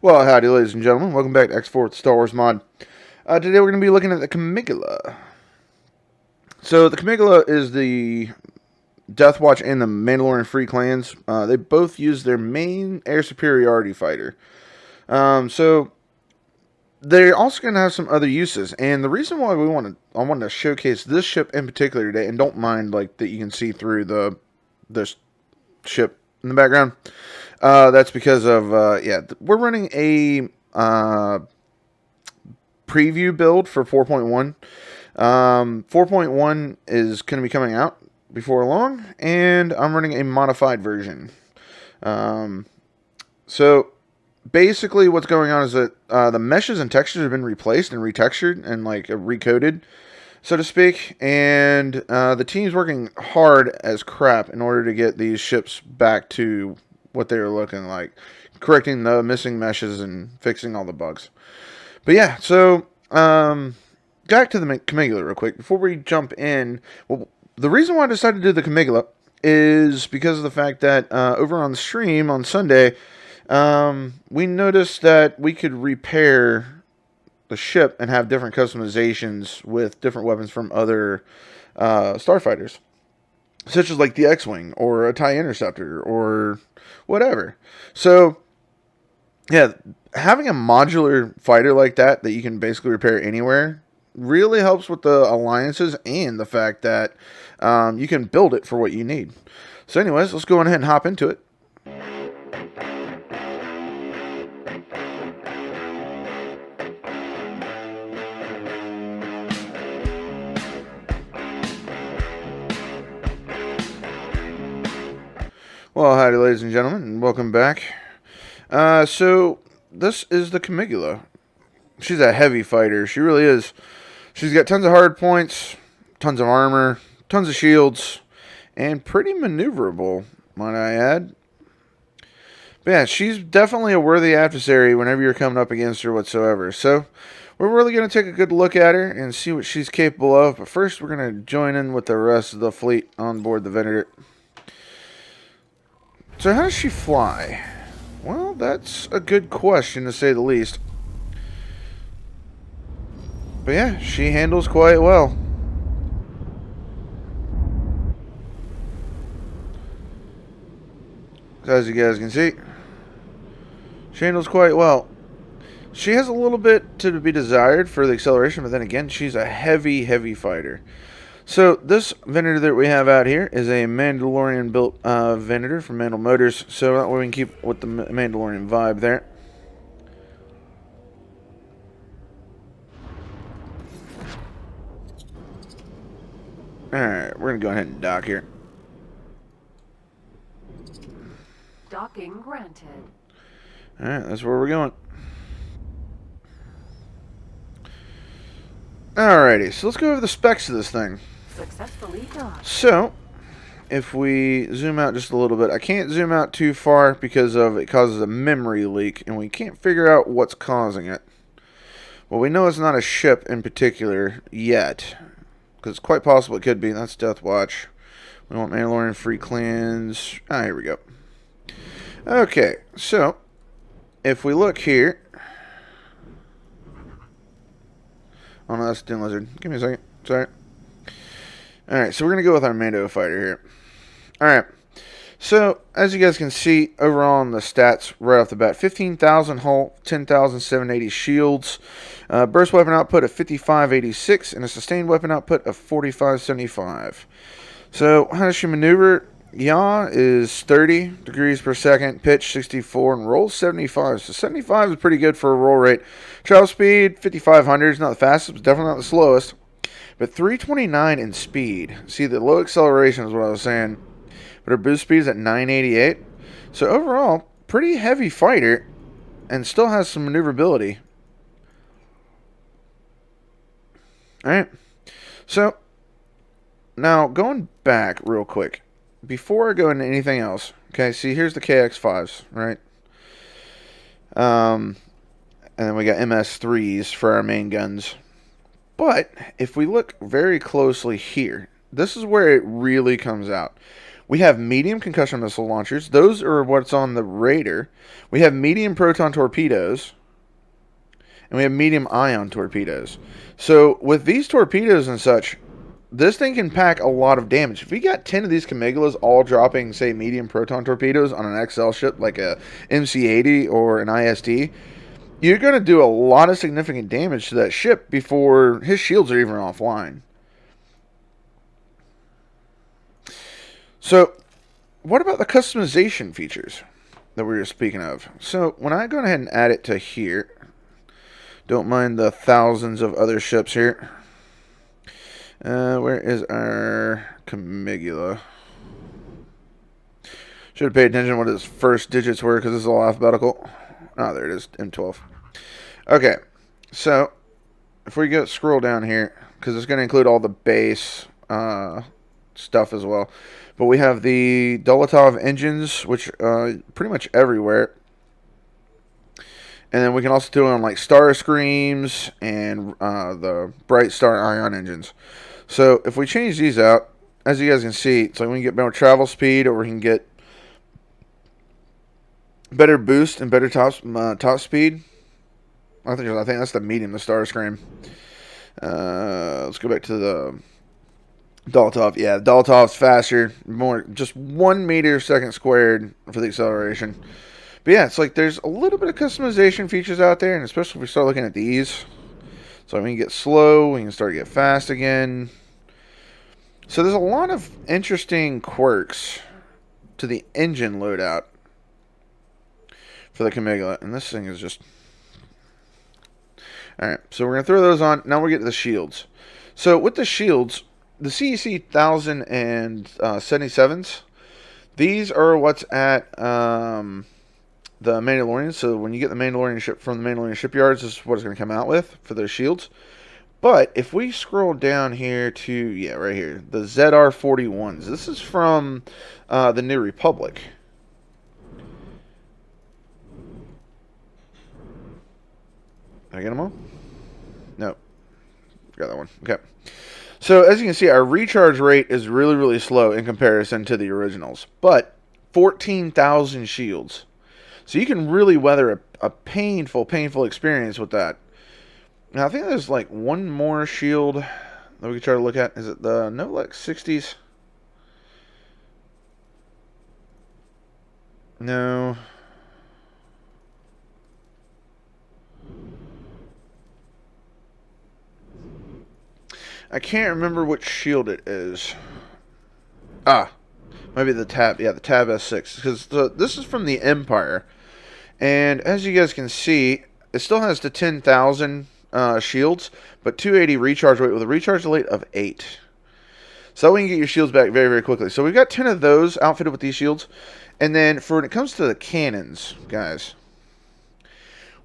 Well, howdy, ladies and gentlemen. Welcome back to X4 Star Wars Mod. Today we're going to be looking at the Kimogila. So, the Kimogila is the Deathwatch and the Mandalorian free clans. They both use their main air superiority fighter. So, they're also going to have some other uses. And the reason why I wanted to showcase this ship in particular today, and don't mind like that you can see through the ship in the background. That's because of, we're running a preview build for 4.1. 4.1 is going to be coming out before long, and I'm running a modified version. So basically what's going on is that the meshes and textures have been replaced and retextured and like recoded, so to speak, and the team's working hard as crap in order to get these ships back to what they were looking like, correcting the missing meshes and fixing all the bugs. But yeah, so back to the Kimogila real quick before we jump in. Well, the reason why I decided to do the Kimogila is because of the fact that over on the stream on Sunday, we noticed that we could repair the ship and have different customizations with different weapons from other starfighters, such as like the X-Wing or a TIE Interceptor or whatever. So, yeah, having a modular fighter like that you can basically repair anywhere really helps with the alliances and the fact that you can build it for what you need. So anyways, let's go ahead and hop into it. Well, howdy, ladies and gentlemen, and welcome back. So, this is the Kimogila. She's a heavy fighter. She really is. She's got tons of hard points, tons of armor, tons of shields, and pretty maneuverable, might I add. But yeah, she's definitely a worthy adversary whenever you're coming up against her whatsoever. So, we're really going to take a good look at her and see what she's capable of. But first, we're going to join in with the rest of the fleet on board the Venator. So how does she fly? Well, that's a good question to say the least. But yeah, she handles quite well. As you guys can see, she handles quite well. She has a little bit to be desired for the acceleration, but then again, she's a heavy, heavy fighter. So this Venator that we have out here is a Mandalorian built Venator from Mando Motors, so that way we can keep with the Mandalorian vibe there. Alright, we're going to go ahead and dock here. Docking granted. Alright, that's where we're going. Alrighty, so let's go over the specs of this thing. Successfully done. So, if we zoom out just a little bit, I can't zoom out too far because it causes a memory leak, and we can't figure out what's causing it. Well, we know it's not a ship in particular yet, because it's quite possible it could be. That's Deathwatch. We want Mandalorian free clans. Here we go. Okay, so if we look here. Oh no, that's Din Lizard. Give me a second. Sorry. Alright, so we're going to go with our Mando fighter here. Alright, so as you guys can see overall on the stats right off the bat, 15,000 hull, 10,780 shields, burst weapon output of 5586, and a sustained weapon output of 4575. So how does she maneuver? Yaw is 30 degrees per second, pitch 64, and roll 75. So 75 is pretty good for a roll rate. Travel speed 5,500 is not the fastest, but definitely not the slowest. But 329 in speed. See, the low acceleration is what I was saying. But her boost speed is at 988. So overall, pretty heavy fighter. And still has some maneuverability. Alright. So, now going back real quick. Before I go into anything else. Okay, see, here's the KX5s, right? And then we got MS3s for our main guns. But if we look very closely here, this is where it really comes out. We have medium concussion missile launchers. Those are what's on the Raider. We have medium proton torpedoes. And we have medium ion torpedoes. So with these torpedoes and such, this thing can pack a lot of damage. If we got 10 of these Kamigilas all dropping, say, medium proton torpedoes on an XL ship like a MC-80 or an ISD, you're going to do a lot of significant damage to that ship before his shields are even offline. So, what about the customization features that we were speaking of? So, when I go ahead and add it to here, don't mind the thousands of other ships here. Where is our Kimogila? Should have paid attention to what his first digits were because this is all alphabetical. Oh, there it is, M12. Okay, so if we go scroll down here, because it's going to include all the base stuff as well. But we have the Dolotov engines, which pretty much everywhere. And then we can also do it on like Star Screams and the Bright Star Ion engines. So if we change these out, as you guys can see, it's like we can get more travel speed, or we can get better boost and better top speed. I think that's the medium, the Star Scream. Let's go back to the Dolotov. Yeah, Dolotov's faster, more just 1 meter second squared for the acceleration. But yeah, it's like there's a little bit of customization features out there, and especially if we start looking at these. So we can get slow, we can start to get fast again. So there's a lot of interesting quirks to the engine loadout for the Kimogila, and this thing is just... Alright, so we're going to throw those on. Now we'll get to the shields. So with the shields, the CEC 1077s, these are what's at the Mandalorian. So when you get the Mandalorian ship from the Mandalorian shipyards, this is what it's going to come out with for those shields. But if we scroll down here to, yeah, right here, the ZR41s. This is from the New Republic. Did I get them all? No. Got that one. Okay. So as you can see, our recharge rate is really, really slow in comparison to the originals. But 14,000 shields. So you can really weather a painful, painful experience with that. Now, I think there's like one more shield that we can try to look at. Is it the Nolex 60s? No. I can't remember which shield it is. Ah, maybe the Tab. Yeah, the Tab S6. Because this is from the Empire. And as you guys can see, it still has the 10,000 shields, but 280 recharge rate with a recharge rate of 8. So we can get your shields back very, very quickly. So we've got 10 of those outfitted with these shields. And then for when it comes to the cannons, guys,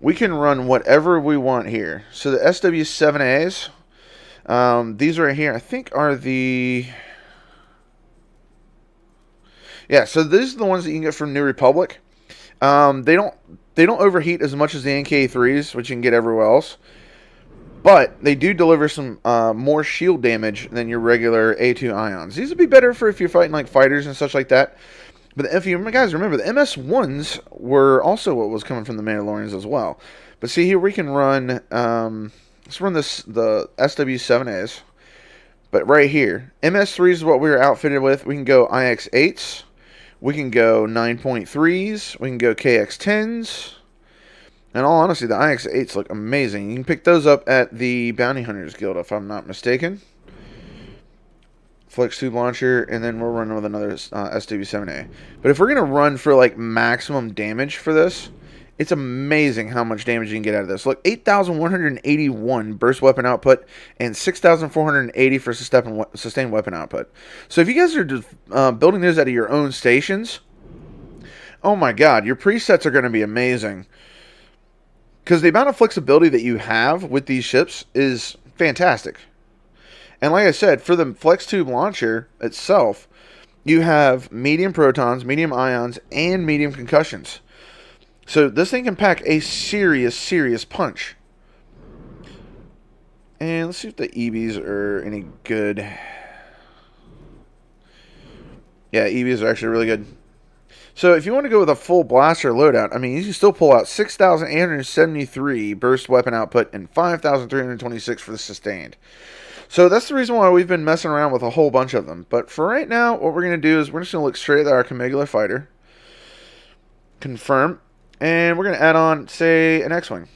we can run whatever we want here. So the SW7As, these right here, I think are the... Yeah, so these are the ones that you can get from New Republic. They don't overheat as much as the NK3s, which you can get everywhere else. But they do deliver some more shield damage than your regular A2 ions. These would be better for if you're fighting like fighters and such like that. But if you guys remember, the MS-1s were also what was coming from the Mandalorians as well. But see here, we can run, let's run the SW7As. But right here, MS-3s is what we were outfitted with. We can go IX-8s. We can go 9.3s. We can go KX-10s. In all honesty, the IX-8s look amazing. You can pick those up at the Bounty Hunters Guild, if I'm not mistaken. Flex tube launcher, and then we'll run with another SW7A. But if we're going to run for like maximum damage for this, it's amazing how much damage you can get out of this. Look, 8,181 burst weapon output and 6,480 for sustained weapon output. So if you guys are just, building those out of your own stations, oh my god, your presets are going to be amazing. Because the amount of flexibility that you have with these ships is fantastic. And like I said, for the flex tube launcher itself, you have medium protons, medium ions, and medium concussions. So this thing can pack a serious, serious punch. And let's see if the EBs are any good. Yeah, EVs are actually really good. So if you want to go with a full blaster loadout, I mean, you can still pull out 6,873 burst weapon output and 5,326 for the sustained. So that's the reason why we've been messing around with a whole bunch of them. But for right now, what we're going to do is we're just going to look straight at our Kimogila Fighter. Confirm. And we're going to add on, say, an X-Wing.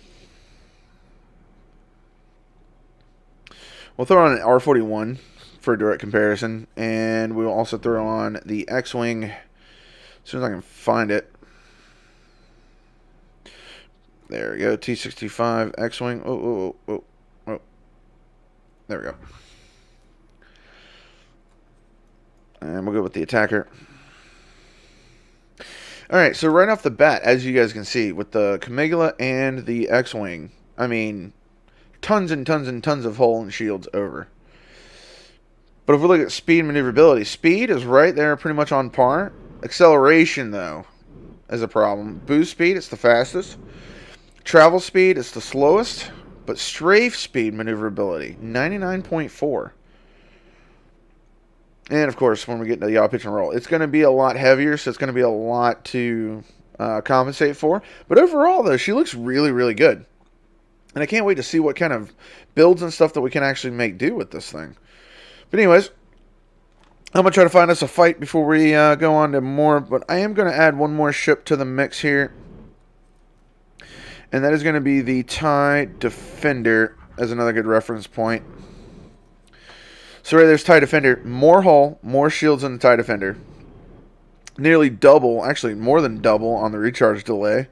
We'll throw on an R41 for a direct comparison. And we will also throw on the X-Wing as soon as I can find it. There we go. T-65 X-Wing. Oh. There we go. And we'll go with the attacker. Alright, so right off the bat, as you guys can see, with the Kimogila and the X-Wing, I mean, tons and tons and tons of hull and shields over. But if we look at speed and maneuverability, speed is right there pretty much on par. Acceleration, though, is a problem. Boost speed, it's the fastest. Travel speed, it's the slowest. But strafe speed maneuverability, 99.4. And, of course, when we get into the yaw, pitch, and roll, it's going to be a lot heavier, so it's going to be a lot to compensate for. But overall, though, she looks really, really good. And I can't wait to see what kind of builds and stuff that we can actually make do with this thing. But anyways, I'm going to try to find us a fight before we go on to more. But I am going to add one more ship to the mix here. And that is going to be the TIE Defender as another good reference point. So right there's TIE Defender. More hull, more shields than the TIE Defender. Nearly double, actually more than double on the recharge delay.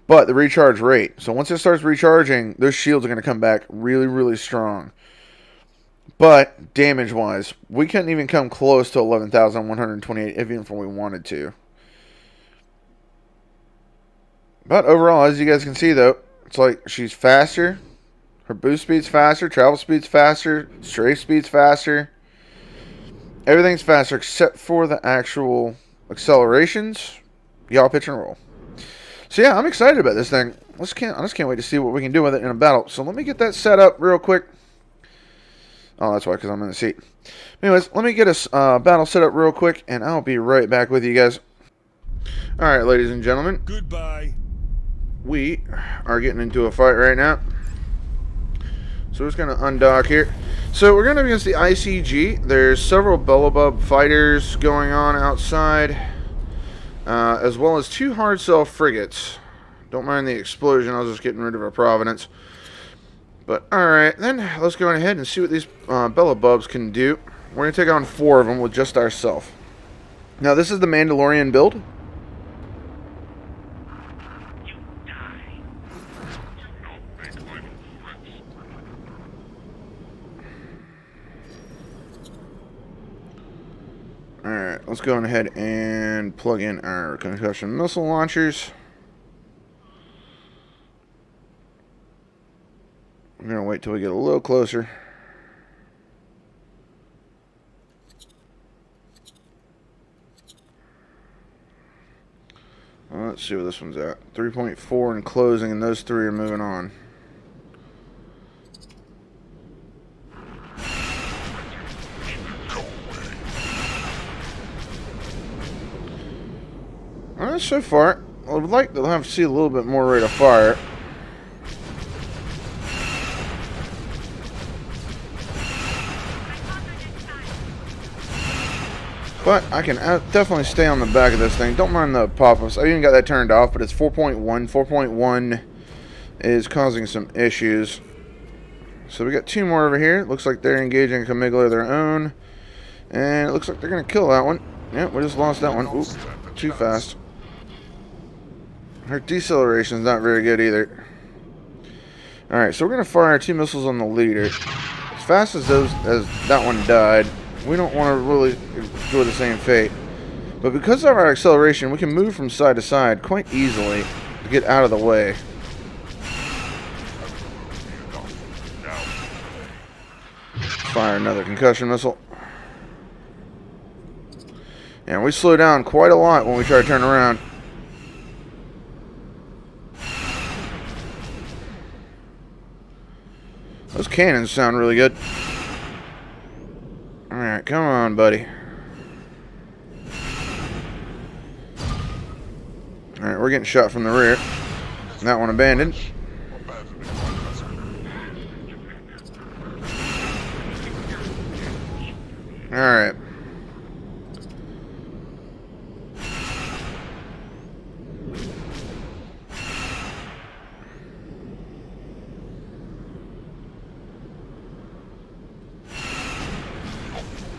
But the recharge rate. So once it starts recharging, those shields are going to come back really, really strong. But damage-wise, we couldn't even come close to 11,128 even if we wanted to. But overall, as you guys can see, though, it's like she's faster. Her boost speed's faster. Travel speed's faster. Strafe speed's faster. Everything's faster except for the actual accelerations. Yaw, pitch, and roll. So, yeah, I'm excited about this thing. I just can't wait to see what we can do with it in a battle. So, let me get that set up real quick. Oh, that's why, because I'm in the seat. Anyways, let me get a battle set up real quick, and I'll be right back with you guys. All right, ladies and gentlemen. Goodbye. We are getting into a fight right now. So we're just going to undock here. So we're going to be against the ICG. There's several Bellabub fighters going on outside. As well as 2 hard cell frigates. Don't mind the explosion. I was just getting rid of a Providence. But alright, then let's go ahead and see what these Bellabubs can do. We're going to take on 4 of them with just ourselves. Now this is the Mandalorian build. Alright, let's go ahead and plug in our concussion missile launchers. I'm going to wait till we get a little closer. Well, let's see where this one's at. 3.4 and closing, and those 3 are moving on. Alright, so far, I would like to have to see a little bit more rate of fire. But I can definitely stay on the back of this thing. Don't mind the pop-ups. I even got that turned off, but it's 4.1. 4.1 is causing some issues. So we got 2 more over here. Looks like they're engaging a Kimogila of their own. And it looks like they're going to kill that one. Yep, we just lost that one. Oop, too fast. Her deceleration is not very good either. Alright, so we're going to fire 2 missiles on the leader. As fast as that one died, we don't want to really enjoy the same fate. But because of our acceleration, we can move from side to side quite easily to get out of the way. Fire another concussion missile. And we slow down quite a lot when we try to turn around. Those cannons sound really good. Alright, come on, buddy. Alright, we're getting shot from the rear. That one abandoned. Alright.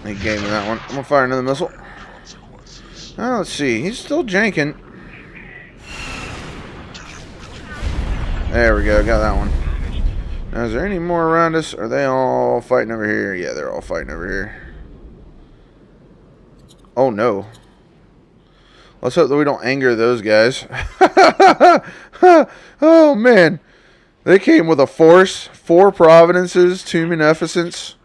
He gave me that one. I'm gonna fire another missile. Oh, let's see. He's still janking. There we go. Got that one. Now, is there any more around us? Are they all fighting over here? Yeah, they're all fighting over here. Oh, no. Let's hope that we don't anger those guys. Oh, man. They came with a force. 4 providences, 2 munificence.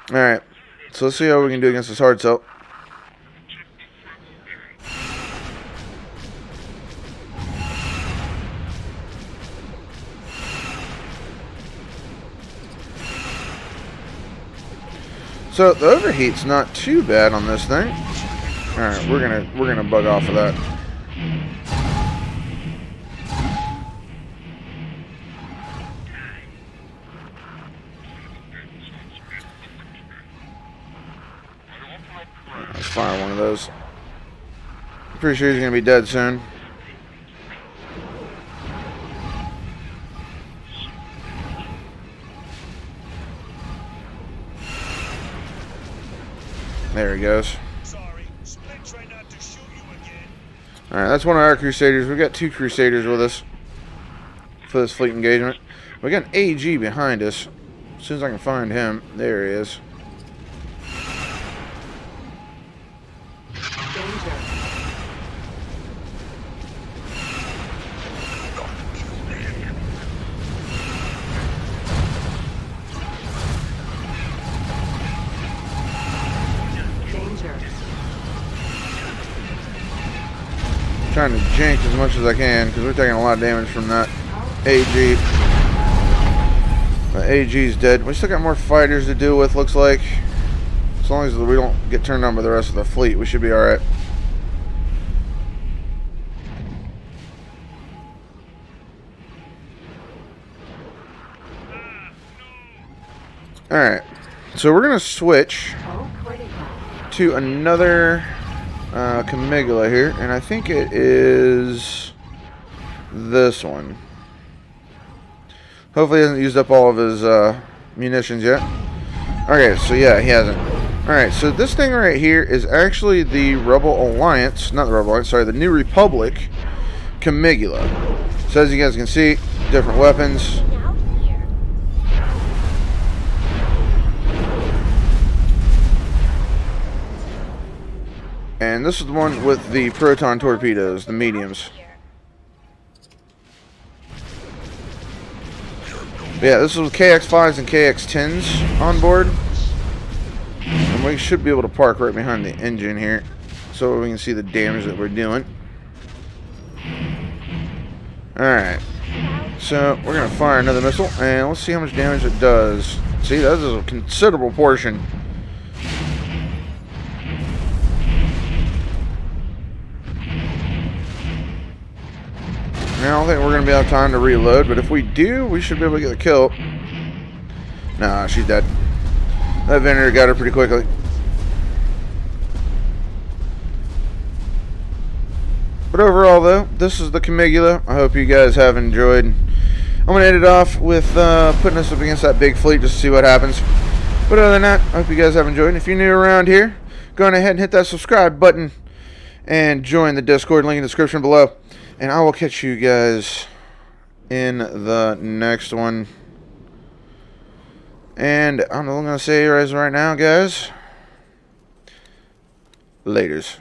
Alright. So let's see how we can do against this hard cell. So the overheat's not too bad on this thing. Alright, we're gonna bug off of that. Let's fire one of those. Pretty sure he's gonna be dead soon. There he goes. Alright, that's one of our Crusaders. We've got 2 Crusaders with us for this fleet engagement. We got an AG behind us. As soon as I can find him. There he is. Trying to jank as much as I can because we're taking a lot of damage from that AG. The AG's dead. We still got more fighters to deal with, looks like. As long as we don't get turned on by the rest of the fleet, we should be alright. Alright. So we're going to switch to another Kimogila here, and I think it is this one. Hopefully he hasn't used up all of his munitions yet. Okay, so yeah, he hasn't. Alright, so this thing right here is actually the Rebel Alliance, not the Rebel Alliance, sorry, the New Republic Kimogila. So as you guys can see, different weapons. And this is the one with the proton torpedoes, the mediums. Yeah, this is with KX-5s and KX-10s on board. And we should be able to park right behind the engine here so we can see the damage that we're doing. Alright. So, we're going to fire another missile, and let's see how much damage it does. See, that is a considerable portion. Now, I don't think we're going to be able to have time to reload, but if we do, we should be able to get the kill. Nah, she's dead. That Venator got her pretty quickly. But overall, though, this is the Kimogila. I hope you guys have enjoyed. I'm going to end it off with putting us up against that big fleet just to see what happens. But other than that, I hope you guys have enjoyed. And if you're new around here, go on ahead and hit that subscribe button and join the Discord, link in the description below. And I will catch you guys in the next one. And I'm going to say right now, guys. Laters.